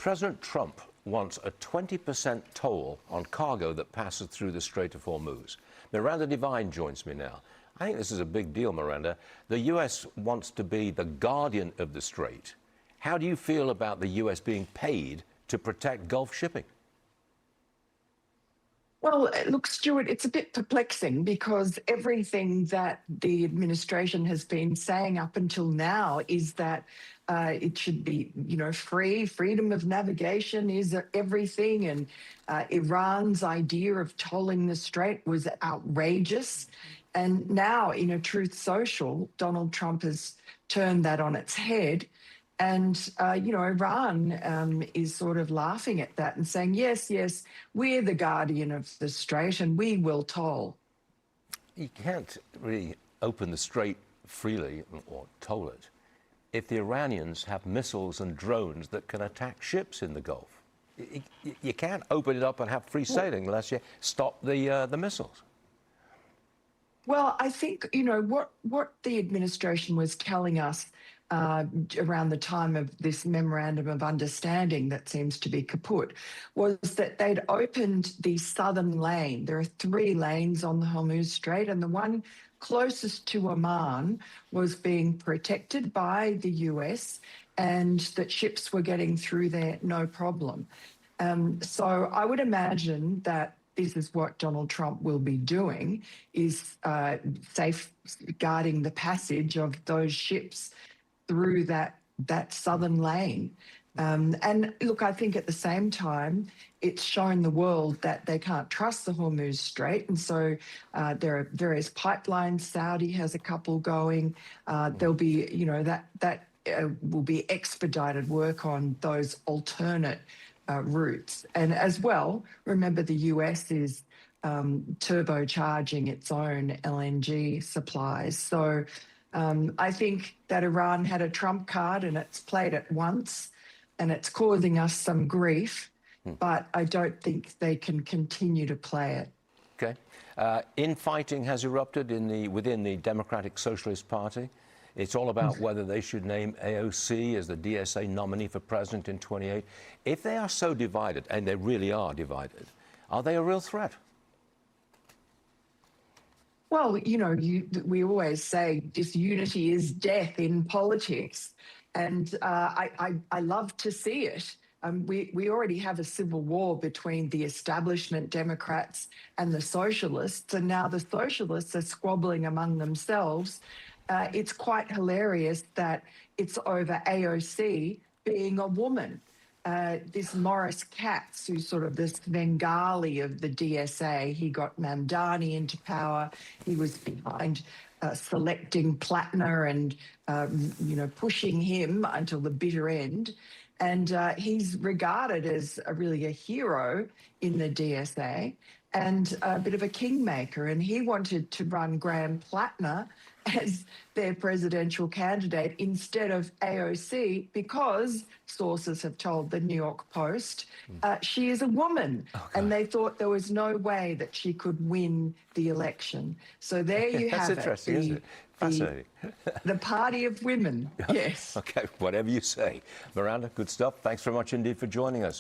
President Trump wants a 20% toll on cargo that passes through the Strait of Hormuz. Miranda Devine joins me now. I think this is a big deal, Miranda. The U.S. wants to be the guardian of the Strait. How do you feel about the U.S. being paid to protect Gulf shipping? Well, look, Stuart, it's a bit perplexing because everything that the administration has been saying up until now is that it should be, freedom of navigation is everything. And Iran's idea of tolling the strait was outrageous. And now, Truth Social, Donald Trump has turned that on its head. And, Iran is sort of laughing at that and saying, yes, we're the guardian of the strait and we will toll. You can't really open the strait freely or toll it if the Iranians have missiles and drones that can attack ships in the Gulf. You can't open it up and have free sailing unless you stop the missiles. Well, I think, what the administration was telling us around the time of this memorandum of understanding that seems to be kaput was that they'd opened the southern lane. There are 3 lanes on the Hormuz Strait, and the one closest to Oman was being protected by the US, and that ships were getting through there no problem. So I would imagine that this is what Donald Trump will be doing, is safeguarding the passage of those ships through that southern lane. And look, I think at the same time, it's shown the world that they can't trust the Hormuz Strait. And so there are various pipelines. Saudi has a couple going. There'll be, that will be expedited work on those alternate routes. And as well, remember the US is turbocharging its own LNG supplies. So I think that Iran had a trump card and it's played it once and it's causing us some grief, but I don't think they can continue to play it. Okay. Infighting has erupted within the Democratic Socialist Party. It's all about whether they should name AOC as the DSA nominee for president in 28. If they are so divided, and they really are divided, are they a real threat? Well, we always say disunity is death in politics. And I love to see it. We already have a civil war between the establishment Democrats and the socialists. And now the socialists are squabbling among themselves. It's quite hilarious that it's over AOC being a woman. This Morris Katz, who's sort of this Bengali of the DSA, he got Mamdani into power. He was behind selecting Plattner and, pushing him until the bitter end. And he's regarded as really a hero in the DSA and a bit of a kingmaker. And he wanted to run Graham Plattner as their presidential candidate instead of AOC because sources have told the New York Post she is a woman. Okay. And they thought there was no way that she could win the election. So there you have it. That's interesting, isn't it? Fascinating. The party of women, yes. Okay, whatever you say. Miranda, good stuff. Thanks very much indeed for joining us.